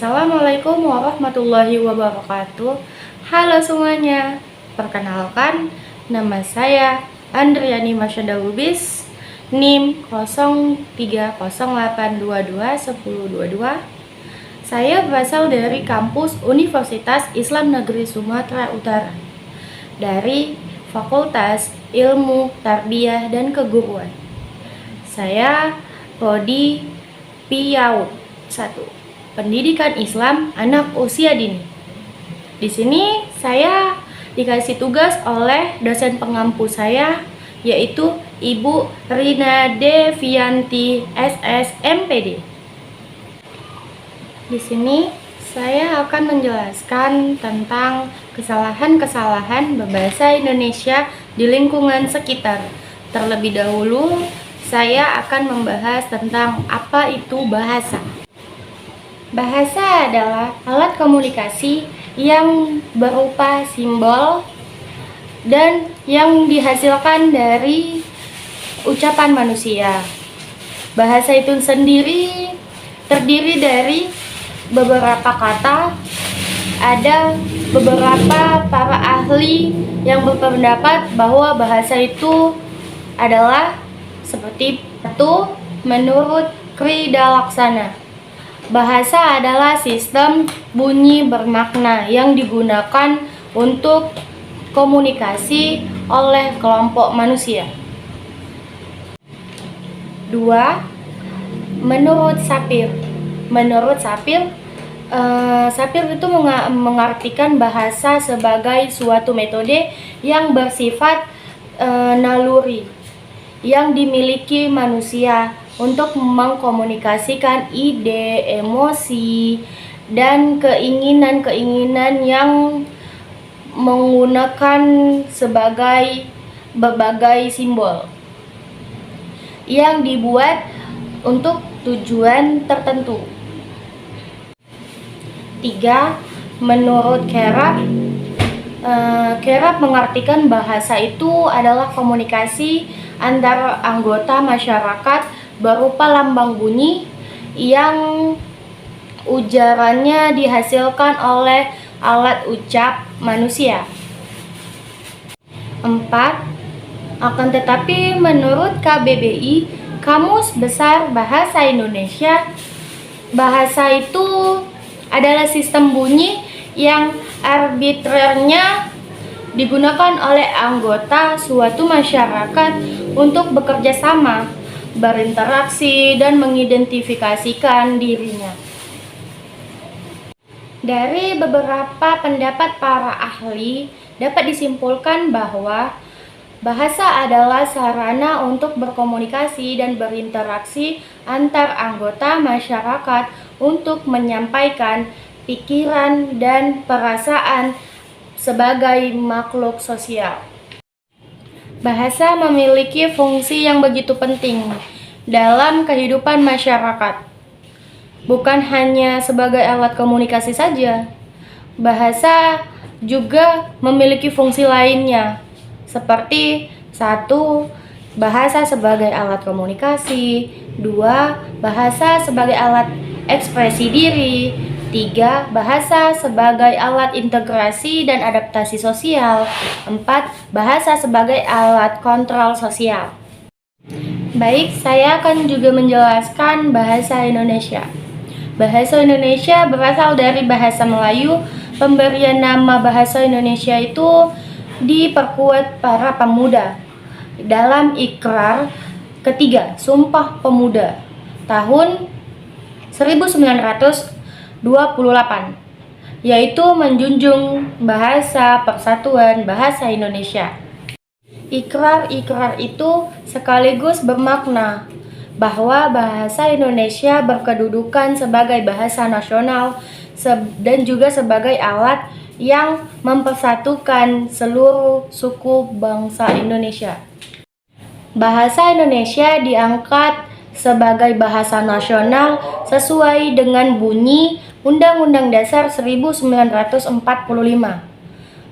Assalamualaikum warahmatullahi wabarakatuh. Halo semuanya, perkenalkan nama saya Andriani Masyada Lubis, NIM 0308221022. Saya berasal dari kampus Universitas Islam Negeri Sumatera Utara, dari Fakultas Ilmu Tarbiyah dan Keguruan. Saya prodi PIAUD 1, Pendidikan Islam Anak Usia Dini. Di sini saya dikasih tugas oleh dosen pengampu saya, yaitu Ibu Rina Devianti SS MPD. Di sini saya akan menjelaskan tentang kesalahan-kesalahan berbahasa Indonesia di lingkungan sekitar. Terlebih dahulu, saya akan membahas tentang apa itu bahasa. Bahasa adalah alat komunikasi yang berupa simbol dan yang dihasilkan dari ucapan manusia. Bahasa itu sendiri terdiri dari beberapa kata. Ada beberapa para ahli yang berpendapat bahwa bahasa itu adalah seperti itu menurut Krida Laksana. Bahasa adalah sistem bunyi bermakna yang digunakan untuk komunikasi oleh kelompok manusia. 2. Menurut Sapir. Sapir itu mengartikan bahasa sebagai suatu metode yang bersifat naluri yang dimiliki manusia untuk mengkomunikasikan ide, emosi, dan keinginan-keinginan yang menggunakan sebagai berbagai simbol yang dibuat untuk tujuan tertentu. 3. Menurut Kerap, Kerap mengartikan bahasa itu adalah komunikasi antara anggota masyarakat berupa lambang bunyi yang ujarannya dihasilkan oleh alat ucap manusia. 4. Akan tetapi menurut KBBI, Kamus Besar Bahasa Indonesia, bahasa itu adalah sistem bunyi yang arbitrernya digunakan oleh anggota suatu masyarakat untuk bekerja sama, berinteraksi, dan mengidentifikasikan dirinya. Dari beberapa pendapat para ahli, dapat disimpulkan bahwa bahasa adalah sarana untuk berkomunikasi dan berinteraksi antar anggota masyarakat untuk menyampaikan pikiran dan perasaan sebagai makhluk sosial. Bahasa memiliki fungsi yang begitu penting dalam kehidupan masyarakat. Bukan hanya sebagai alat komunikasi saja, bahasa juga memiliki fungsi lainnya, seperti 1. Bahasa sebagai alat komunikasi. 2. Bahasa sebagai alat ekspresi diri. 3. Bahasa sebagai alat integrasi dan adaptasi sosial. 4. Bahasa sebagai alat kontrol sosial. Baik, saya akan juga menjelaskan bahasa Indonesia. Bahasa Indonesia berasal dari bahasa Melayu. Pemberian nama bahasa Indonesia itu diperkuat para pemuda dalam Ikrar ketiga Sumpah Pemuda tahun 1928, yaitu menjunjung bahasa persatuan bahasa Indonesia. Ikrar itu sekaligus bermakna bahwa bahasa Indonesia berkedudukan sebagai bahasa nasional dan juga sebagai alat yang mempersatukan seluruh suku bangsa Indonesia. Bahasa Indonesia diangkat sebagai bahasa nasional sesuai dengan bunyi Undang-Undang Dasar 1945,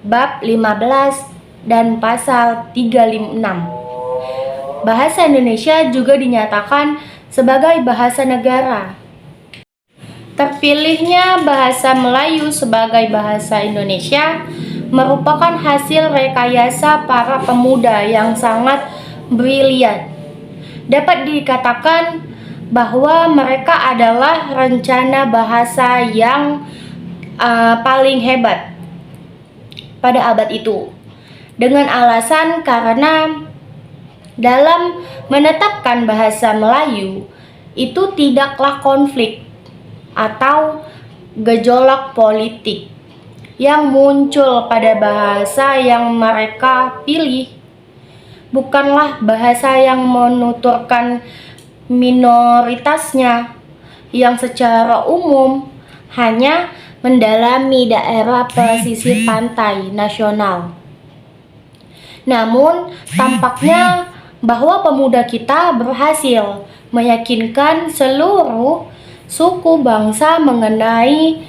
Bab 15 dan Pasal 36. Bahasa Indonesia juga dinyatakan sebagai bahasa negara Terpilihnya bahasa Melayu sebagai bahasa Indonesia merupakan hasil rekayasa para pemuda yang sangat brilian. Dapat dikatakan bahwa mereka adalah rencana bahasa yang paling hebat pada abad itu. Dengan alasan karena dalam menetapkan bahasa Melayu itu tidaklah konflik atau gejolak politik yang muncul pada bahasa yang mereka pilih. Bukanlah bahasa yang menuturkan minoritasnya yang secara umum hanya mendalami daerah pesisir pantai nasional. Namun, tampaknya bahwa pemuda kita berhasil meyakinkan seluruh suku bangsa mengenai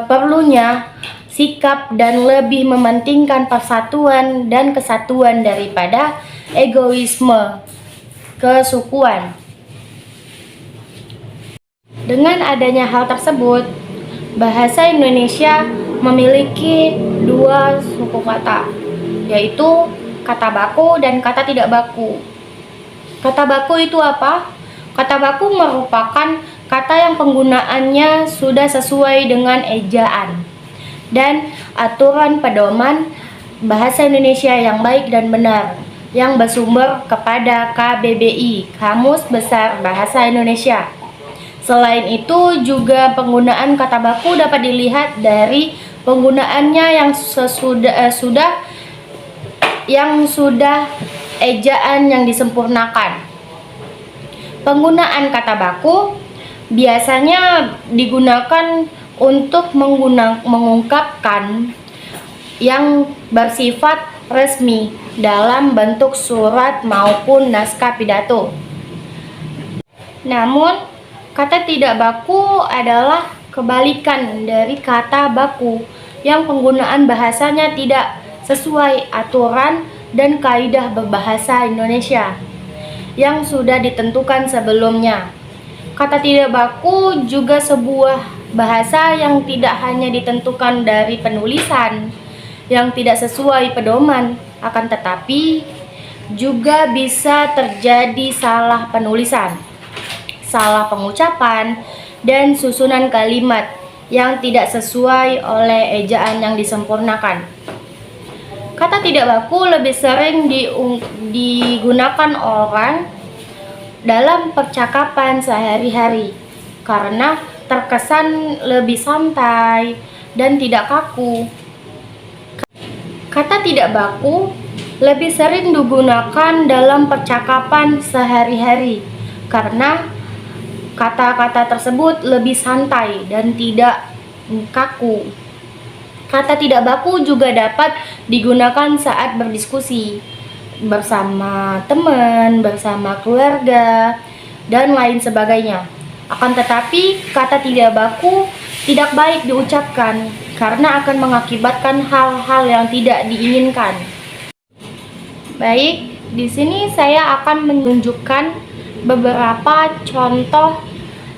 perlunya sikap dan lebih mementingkan persatuan dan kesatuan daripada egoisme kesukuan. Dengan adanya hal tersebut, bahasa Indonesia memiliki dua suku kata, yaitu kata baku dan kata tidak baku. Kata baku itu apa? Kata baku merupakan kata yang penggunaannya sudah sesuai dengan ejaan dan aturan pedoman bahasa Indonesia yang baik dan benar, yang bersumber kepada KBBI, Kamus Besar Bahasa Indonesia. Selain itu juga penggunaan kata baku dapat dilihat dari penggunaannya yang sudah ejaan yang disempurnakan. Penggunaan kata baku biasanya digunakan untuk mengungkapkan yang bersifat resmi dalam bentuk surat maupun naskah pidato. Namun, kata tidak baku adalah kebalikan dari kata baku yang penggunaan bahasanya tidak sesuai aturan dan kaidah berbahasa Indonesia yang sudah ditentukan sebelumnya. Kata tidak baku juga sebuah bahasa yang tidak hanya ditentukan dari penulisan yang tidak sesuai pedoman, akan tetapi juga bisa terjadi salah penulisan, salah pengucapan, dan susunan kalimat yang tidak sesuai oleh ejaan yang disempurnakan. Kata tidak baku lebih sering digunakan orang dalam percakapan sehari-hari karena terkesan lebih santai dan tidak kaku. Kata tidak baku lebih sering digunakan dalam percakapan sehari-hari karena kata-kata tersebut lebih santai dan tidak kaku. Kata tidak baku juga dapat digunakan saat berdiskusi bersama teman, bersama keluarga, dan lain sebagainya. Akan tetapi, kata tidak baku tidak baik diucapkan karena akan mengakibatkan hal-hal yang tidak diinginkan. Baik, di sini saya akan menunjukkan beberapa contoh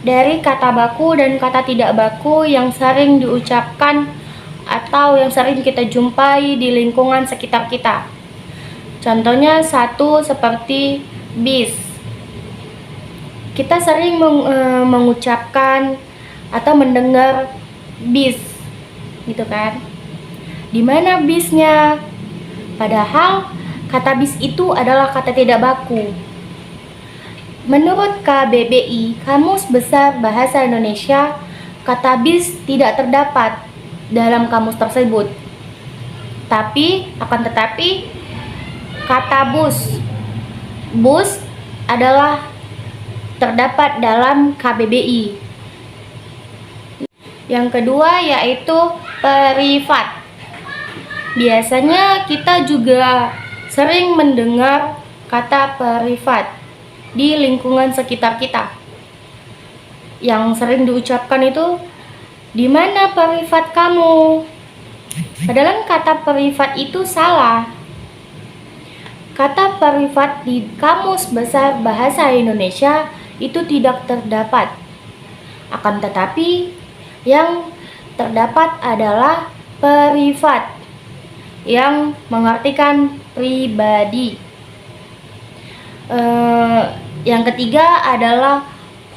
dari kata baku dan kata tidak baku yang sering diucapkan atau yang sering kita jumpai di lingkungan sekitar kita. Contohnya satu seperti bis. Kita sering mengucapkan atau mendengar bis, gitu kan? Di mana bisnya? Padahal kata bis itu adalah kata tidak baku. Menurut KBBI, Kamus Besar Bahasa Indonesia, kata bis tidak terdapat dalam kamus tersebut. Akan tetapi kata bus adalah terdapat dalam KBBI. Yang kedua yaitu privat. Biasanya kita juga sering mendengar kata privat di lingkungan sekitar kita. Yang sering diucapkan itu, "Di mana privat kamu?" Padahal kata privat itu salah. Kata privat di Kamus Besar Bahasa Indonesia itu tidak terdapat. Akan tetapi yang terdapat adalah privat, yang mengartikan pribadi. Yang ketiga adalah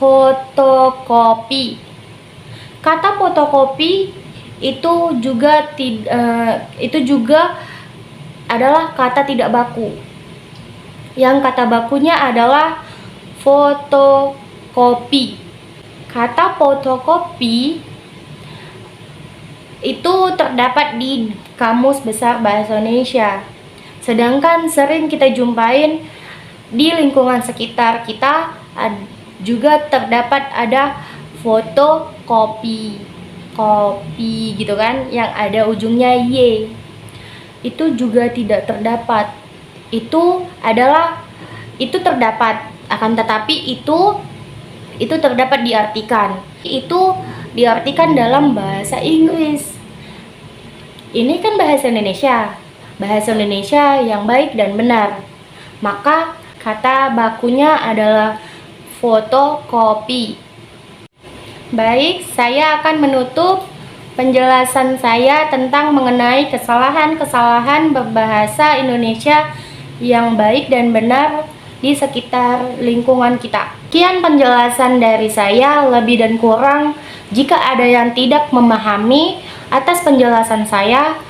fotokopi. Kata fotokopi itu juga adalah kata tidak baku. Yang kata bakunya adalah fotokopi. Kata fotokopi itu terdapat di Kamus Besar Bahasa Indonesia. Sedangkan sering kita jumpain di lingkungan sekitar kita juga terdapat ada fotokopi, kopi gitu kan, yang ada ujungnya y. Itu juga tidak terdapat. Itu terdapat, akan tetapi itu terdapat diartikan. Itu diartikan dalam bahasa Inggris. Ini kan bahasa Indonesia yang baik dan benar. Maka kata bakunya adalah fotokopi. Baik, saya akan menutup penjelasan saya tentang mengenai kesalahan-kesalahan berbahasa Indonesia yang baik dan benar di sekitar lingkungan kita. Sekian penjelasan dari saya, lebih dan kurang jika ada yang tidak memahami atas penjelasan saya,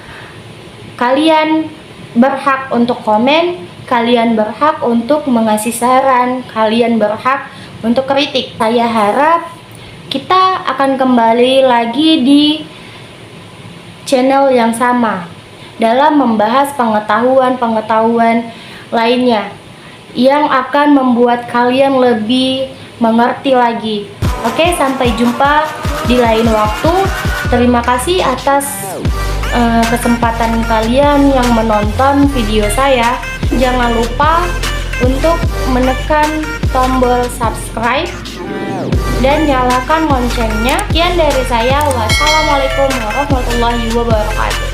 kalian berhak untuk komen, kalian berhak untuk mengasih saran, kalian berhak untuk kritik. Saya harap kita akan kembali lagi di channel yang sama dalam membahas pengetahuan lainnya yang akan membuat kalian lebih mengerti lagi. Oke, sampai jumpa di lain waktu. Terima kasih atas kesempatan kalian yang menonton video saya. Jangan lupa untuk menekan tombol subscribe dan nyalakan loncengnya. Sekian dari saya. Wassalamualaikum warahmatullahi wabarakatuh.